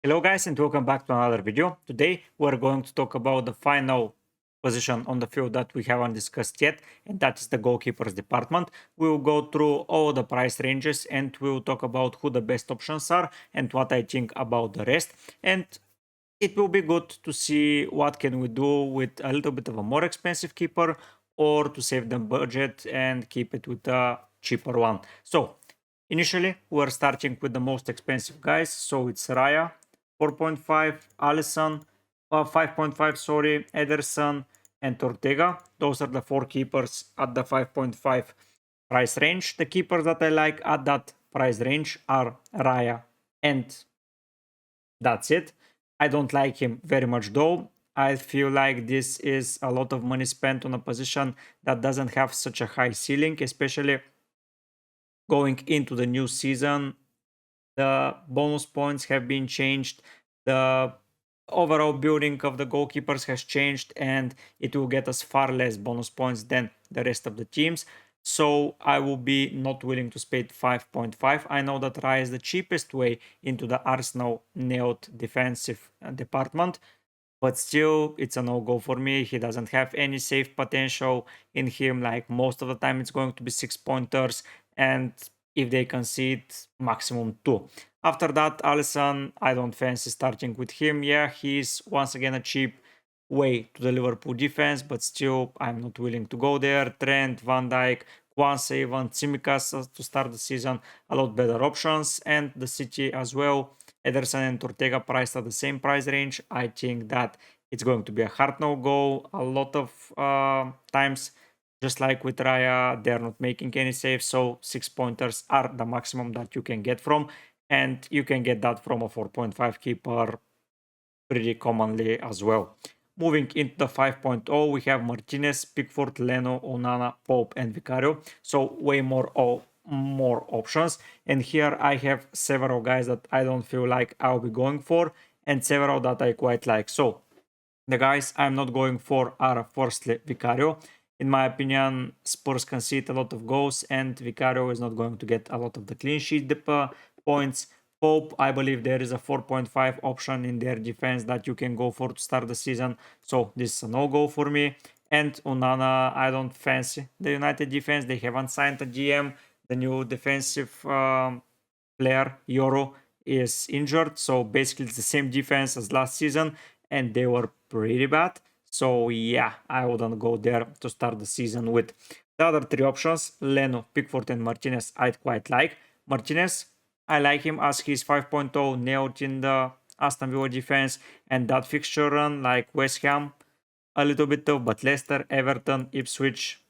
Hello guys and welcome back to another video. Today we're going to talk about the final position on the field that we haven't discussed yet, and that is the goalkeepers department. We will go through all the price ranges and we will talk about who the best options are and what I think about the rest. And it will be good to see what can we do with a little bit of a more expensive keeper or to save the budget and keep it with a cheaper one. So initially we're starting with the most expensive guys. So it's Raya, 4.5, Allison, 5.5, sorry, Ederson and Ortega. Those are the four keepers at the 5.5 price range. The keepers that I like at that price range are Raya and that's it. I don't like him very much though. I feel like this is a lot of money spent on a position that doesn't have such a high ceiling, especially going into the new season. The bonus points have been changed. The overall building of the goalkeepers has changed and it will get us far less bonus points than the rest of the teams. So I will be not willing to spend 5.5. I know that Raya is the cheapest way into the Arsenal nailed defensive department, but still it's a no-go for me. He doesn't have any save potential in him. Like most of the time it's going to be 6 pointers, and if they concede, maximum 2. After that, Alisson, I don't fancy starting with him. Yeah, he's once again a cheap way to the Liverpool defense, but still I'm not willing to go there. Trent, Van Dijk, Kwanse, even Tsimikas to start the season, a lot better options, and the City as well. Ederson and Ortega priced at the same price range. I think that it's going to be a hard no-go. A lot of times, just like with Raya, they're not making any saves, so 6 pointers are the maximum that you can get from, and you can get that from a 4.5 keeper pretty commonly as well. Moving into the 5.0, we have Martinez, Pickford, Leno, Onana, Pope, and Vicario. So way more options. And here I have several guys that I don't feel like I'll be going for, and several that I quite like. So the guys I'm not going for are firstly Vicario. In my opinion, Spurs concede a lot of goals, and Vicario is not going to get a lot of the clean sheet points. Pope, I believe there is a 4.5 option in their defense that you can go for to start the season, so this is a no-go for me. And Onana, I don't fancy the United defense. They haven't signed a GM. The new defensive player, Euro, is injured, so basically it's the same defense as last season, and they were pretty bad. So yeah, I wouldn't go there to start the season with. The other three options, Leno, Pickford, and Martinez, I'd quite like. Martinez, I like him as he's 5.0 nailed in the Aston Villa defense, and that fixture run like West Ham, a little bit tough, but Leicester, Everton, Ipswich,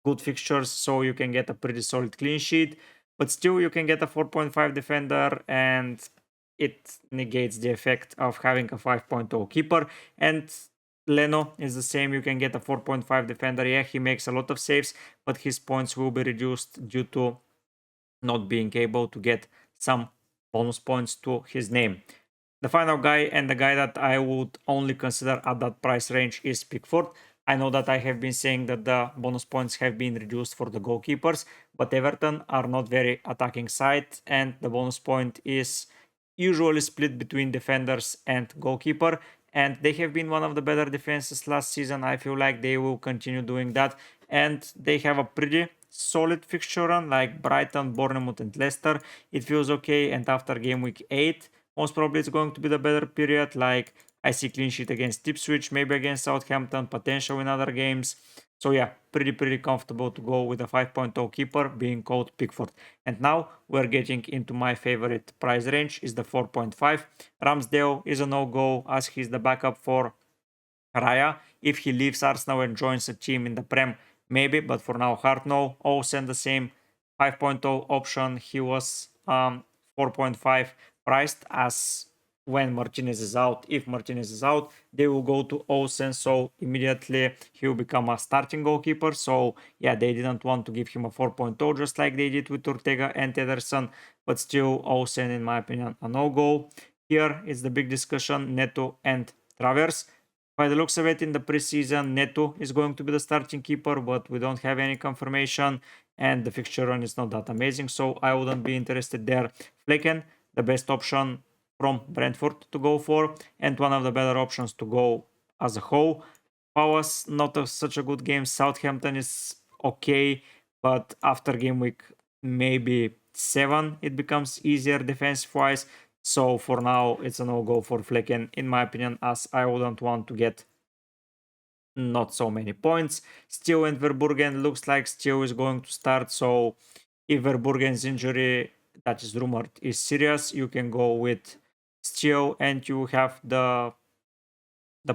good fixtures, so you can get a pretty solid clean sheet. But still, you can get a 4.5 defender, and it negates the effect of having a 5.0 keeper. And Leno is the same. You can get a 4.5 defender. Yeah, he makes a lot of saves, but his points will be reduced due to not being able to get some bonus points to his name. The final guy, and the guy that I would only consider at that price range, is Pickford. I know that I have been saying that the bonus points have been reduced for the goalkeepers, but Everton are not very attacking side, and the bonus point is usually split between defenders and goalkeeper, and they have been one of the better defenses last season. I feel like they will continue doing that, and they have a pretty solid fixture run like Brighton, Bournemouth, and Leicester. It feels okay, and after game week 8, most probably it's going to be the better period. Like I see clean sheet against Ipswich, maybe against Southampton, potential in other games. So yeah, pretty comfortable to go with a 5.0 keeper being called Pickford. And now we're getting into my favorite price range, is the 4.5. Ramsdale is a no-go as he's the backup for Raya. If he leaves Arsenal and joins a team in the Prem, maybe, but for now, hard no. Olsen the same 5.0 option. He was 4.5 priced as when Martinez is out. If Martinez is out, they will go to Olsen, so immediately he will become a starting goalkeeper. So yeah, they didn't want to give him a 4.0 just like they did with Ortega and Ederson, but still Olsen, in my opinion, a no-go. Here is the big discussion, Neto and Travers. By the looks of it, in the preseason, Neto is going to be the starting keeper, but we don't have any confirmation, and the fixture run is not that amazing, so I wouldn't be interested there. Flecken, the best option from Brentford to go for, and one of the better options to go as a whole. Palace, not such a good game. Southampton is okay, but after game week maybe 7, it becomes easier defensive-wise. So for now, it's a no-go for Flecken, in my opinion, as I wouldn't want to get not so many points. Still, and Verburgen looks like Still is going to start, so if Verburgen's injury that is rumored is serious, you can go with Still and you have the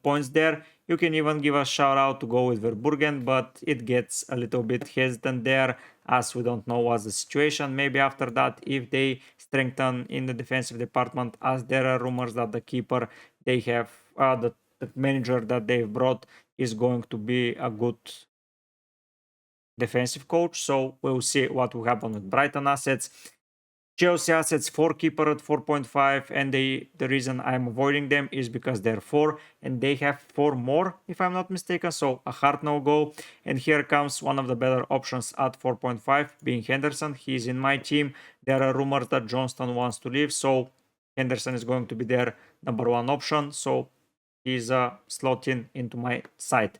points there. You can even give a shout out to go with Verburgen, but it gets a little bit hesitant there as we don't know what's the situation. Maybe after that, if they strengthen in the defensive department, as there are rumors that the keeper they have, the manager that they've brought is going to be a good defensive coach. So we'll see what will happen with Brighton assets. Chelsea assets 4 keeper at 4.5, and the reason I'm avoiding them is because they're 4 and they have 4 more if I'm not mistaken, so a hard no go. And here comes one of the better options at 4.5 being Henderson. He's in my team. There are rumors that Johnston wants to leave, so Henderson is going to be their number 1 option, so he's slotting into my side.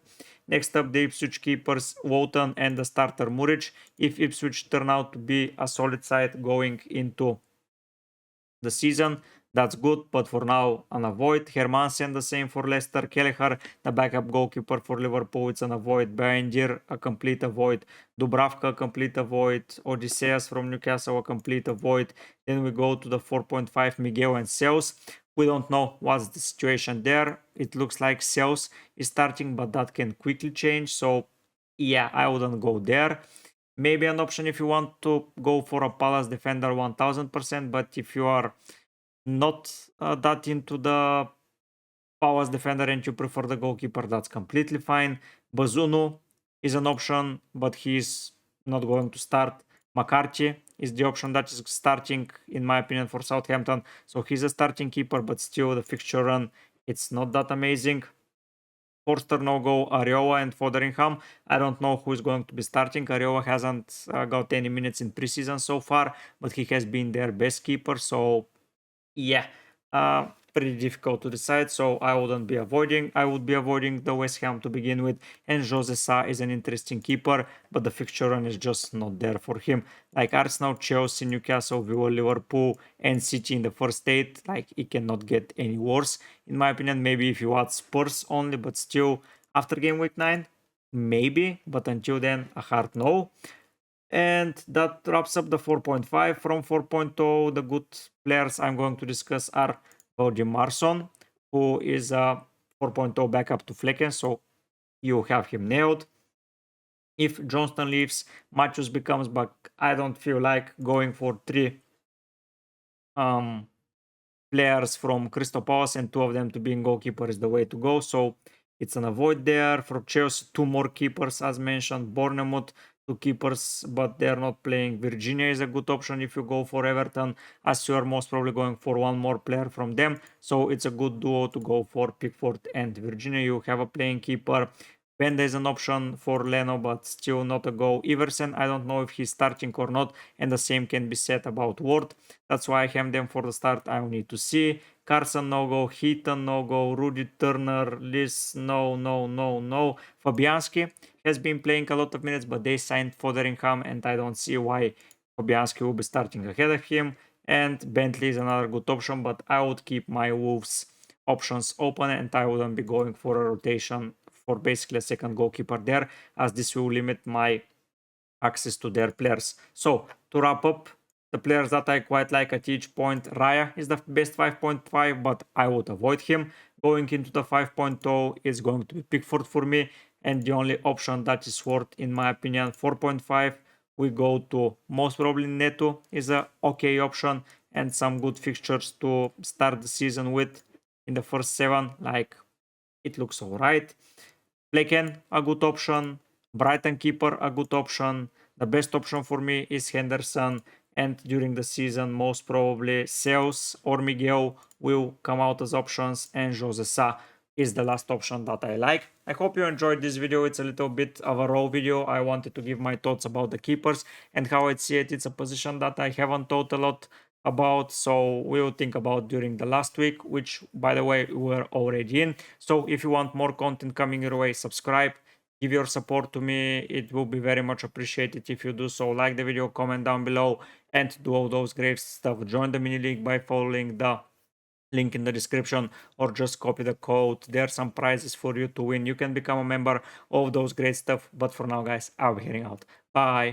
Next up, the Ipswich keepers, Wotton and the starter Muric. If Ipswich turn out to be a solid side going into the season, that's good, but for now, an avoid. Hermansen, the same for Leicester. Kelleher, the backup goalkeeper for Liverpool, it's an avoid. Bayendir, a complete avoid. Dubravka, a complete avoid. Odysseus from Newcastle, a complete avoid. Then we go to the 4.5, Miguel and Sales. We don't know what's the situation there. It looks like Sales is starting, but that can quickly change. So yeah, I wouldn't go there. Maybe an option if you want to go for a Palace defender 1000%, but if you are not that into the Palace defender and you prefer the goalkeeper, that's completely fine. Bazunu is an option, but he's not going to start. McCarthy is the option that is starting, in my opinion, for Southampton. So he's a starting keeper, but still the fixture run, it's not that amazing. Forster no go, Areola and Fotheringham. I don't know who is going to be starting. Areola hasn't got any minutes in preseason so far, but he has been their best keeper. So yeah, pretty difficult to decide, so I would be avoiding the West Ham to begin with. And Jose Sa is an interesting keeper, but the fixture run is just not there for him. Like Arsenal, Chelsea, Newcastle, Villa, Liverpool and City in the first 8, like it cannot get any worse in my opinion. Maybe if you add Spurs only, but still after game week 9 maybe, but until then a hard no. And that wraps up the 4.5. From 4.0, the good players I'm going to discuss are Jim Marson, who is a 4.0 backup to Flecken, so you have him nailed. If Johnston leaves, Matthews becomes back. I don't feel like going for 3 players from Crystal Palace and 2 of them to being goalkeeper is the way to go, so it's an avoid there. For Chelsea, 2 more keepers as mentioned. Bournemouth, 2 keepers, but they're not playing. Virginia is a good option if you go for Everton, as you are most probably going for 1 more player from them. So it's a good duo to go for Pickford and Virginia. You have a playing keeper. Benda is an option for Leno, but still not a go. Iversen, I don't know if he's starting or not, and the same can be said about Ward. That's why I have them for the start. I will need to see. Carson no go, Heaton no go, Rudy Turner, Liz no. Fabianski has been playing a lot of minutes, but they signed Fotheringham and I don't see why Fabianski will be starting ahead of him. And Bentley is another good option, but I would keep my Wolves options open and I wouldn't be going for a rotation for basically a second goalkeeper there, as this will limit my access to their players. So to wrap up, the players that I quite like at each point, Raya is the best 5.5, but I would avoid him. Going into the 5.0 is going to be Pickford for me, and the only option that is worth, in my opinion, 4.5, we go to most probably Neto is a okay option, and some good fixtures to start the season with in the first 7, like it looks alright. Flecken, a good option. Brighton keeper, a good option. The best option for me is Henderson, and during the season, most probably Sales or Miguel will come out as options, and Jose Sa is the last option that I like. I hope you enjoyed this video. It's a little bit of a raw video. I wanted to give my thoughts about the keepers and how I see it. It's a position that I haven't thought a lot about, so we will think about during the last week, which by the way we were already in. So if you want more content coming your way, subscribe, give your support to me. It will be very much appreciated if you do so. Like the video, comment down below, and do all those great stuff. Join the mini league by following the link in the description, or just copy the code. There are some prizes for you to win. You can become a member of those great stuff. But for now, guys, I'll be heading out. Bye.